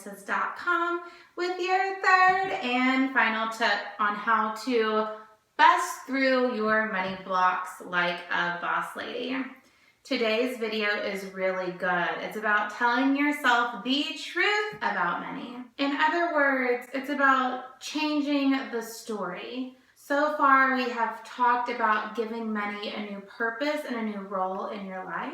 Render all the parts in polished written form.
FinanceFluences.com with your third and final tip on how to bust through your money blocks like a boss lady. Today's video is really good. It's about telling yourself the truth about money. In other words, it's about changing the story. So far, we have talked about giving money a new purpose and a new role in your life.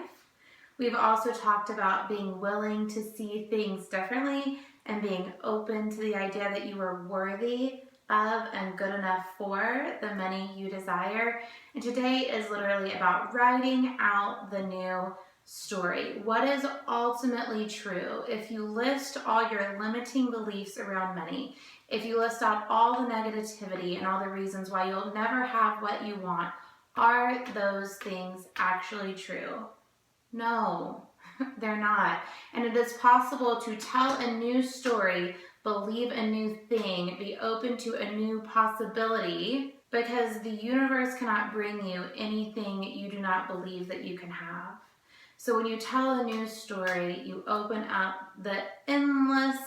We've also talked about being willing to see things differently and being open to the idea that you are worthy of and good enough for the money you desire. And today is literally about writing out the new story. What is ultimately true? If you list all your limiting beliefs around money, if you list out all the negativity and all the reasons why you'll never have what you want, are those things actually true? No, they're not. And it is possible to tell a new story, believe a new thing, be open to a new possibility, because the universe cannot bring you anything you do not believe that you can have. So when you tell a new story, you open up the endless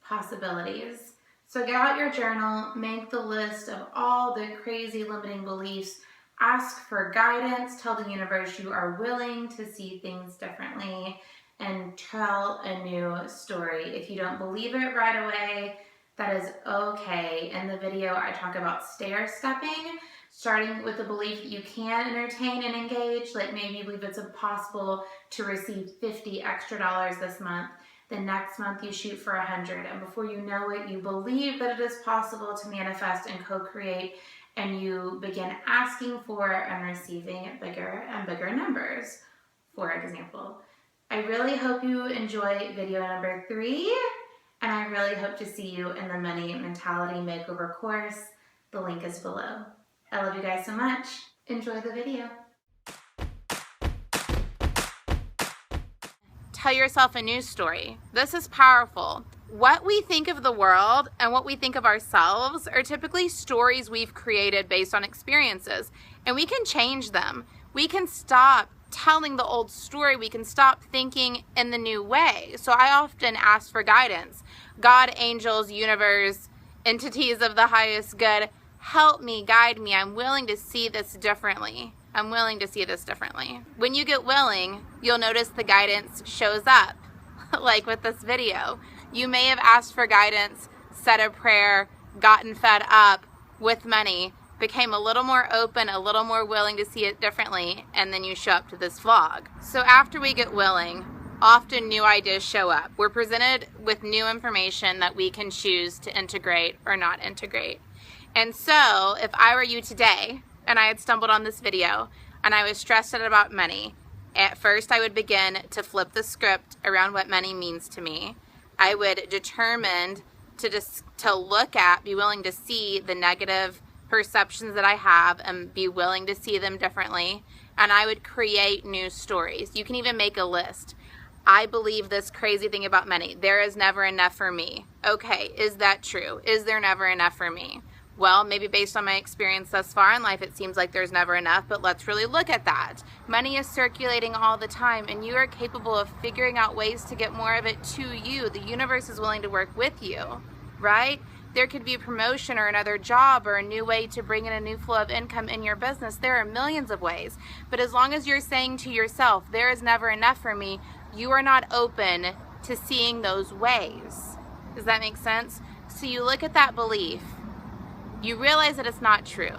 possibilities. So get out your journal, make the list of all the crazy limiting beliefs, ask for guidance, tell the universe you are willing to see things differently, and tell a new story. If you don't believe it right away, that is okay. In the video, I talk about stair-stepping, starting with the belief that you can entertain and engage, like maybe you believe it's impossible to receive $50 extra this month. The next month you shoot for 100, and before you know it, you believe that it is possible to manifest and co-create, and you begin asking for and receiving bigger and bigger numbers, for example. I really hope you enjoy video number 3, and I really hope to see you in the Money Mentality Makeover course. The link is below. I love you guys so much. Enjoy the video. Tell yourself a new story. This is powerful. What we think of the world and what we think of ourselves are typically stories we've created based on experiences, and we can change them. We can stop telling the old story. We can stop thinking in the new way. So I often ask for guidance. God, angels, universe, entities of the highest good, help me, guide me. I'm willing to see this differently. I'm willing to see this differently. When you get willing, you'll notice the guidance shows up, like with this video. You may have asked for guidance, said a prayer, gotten fed up with money, became a little more open, a little more willing to see it differently, and then you show up to this vlog. So after we get willing, often new ideas show up. We're presented with new information that we can choose to integrate or not integrate. And so if I were you today, and I had stumbled on this video, and I was stressed out about money, at first I would begin to flip the script around what money means to me. I would determine to look at, be willing to see the negative perceptions that I have and be willing to see them differently. And I would create new stories. You can even make a list. I believe this crazy thing about money. There is never enough for me. Okay, is that true? Is there never enough for me? Well, maybe based on my experience thus far in life, it seems like there's never enough, but let's really look at that. Money is circulating all the time, and you are capable of figuring out ways to get more of it to you. The universe is willing to work with you, right? There could be a promotion or another job or a new way to bring in a new flow of income in your business. There are millions of ways, but as long as you're saying to yourself, there is never enough for me, you are not open to seeing those ways. Does that make sense? So you look at that belief, you realize that it's not true.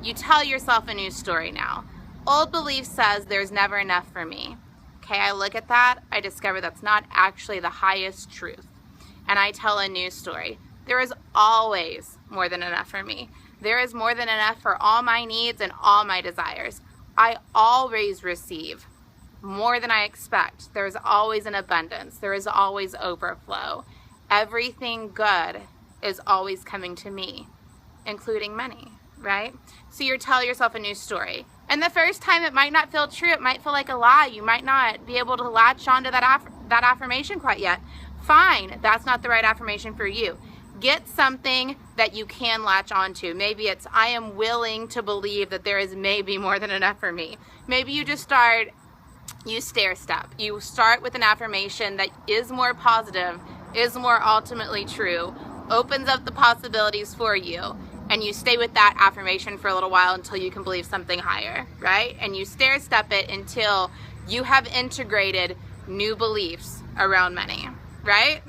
You tell yourself a new story now. Old belief says there's never enough for me. Okay, I look at that, I discover that's not actually the highest truth. And I tell a new story. There is always more than enough for me. There is more than enough for all my needs and all my desires. I always receive more than I expect. There is always an abundance. There is always overflow. Everything good is always coming to me, including money, right? So you tell yourself a new story. And the first time it might not feel true. It might feel like a lie. You might not be able to latch onto that affirmation quite yet. Fine, that's not the right affirmation for you. Get something that you can latch onto. Maybe it's, I am willing to believe that there is maybe more than enough for me. Maybe you just you stair step. You start with an affirmation that is more positive is more ultimately true, opens up the possibilities for you, and you stay with that affirmation for a little while until you can believe something higher, right? And you stair step it until you have integrated new beliefs around money, right?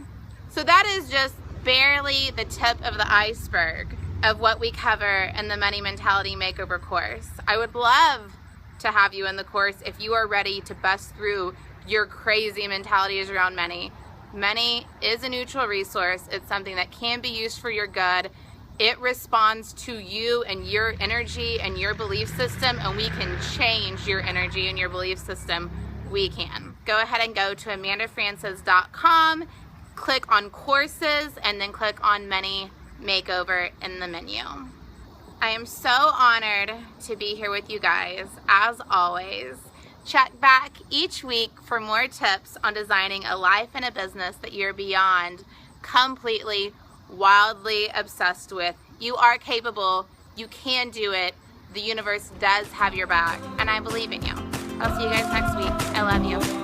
So that is just barely the tip of the iceberg of what we cover in the Money Mentality Makeover course. I would love to have you in the course if you are ready to bust through your crazy mentalities around money. Money is a neutral resource. It's something that can be used for your good. It responds to you and your energy and your belief system, and we can change your energy and your belief system. We can. Go ahead and go to amandafrancis.com, click on courses, and then click on Money Makeover in the menu. I am so honored to be here with you guys, as always. Check back each week for more tips on designing a life and a business that you're beyond completely, wildly obsessed with. You are capable. You can do it. The universe does have your back, and I believe in you. I'll see you guys next week. I love you.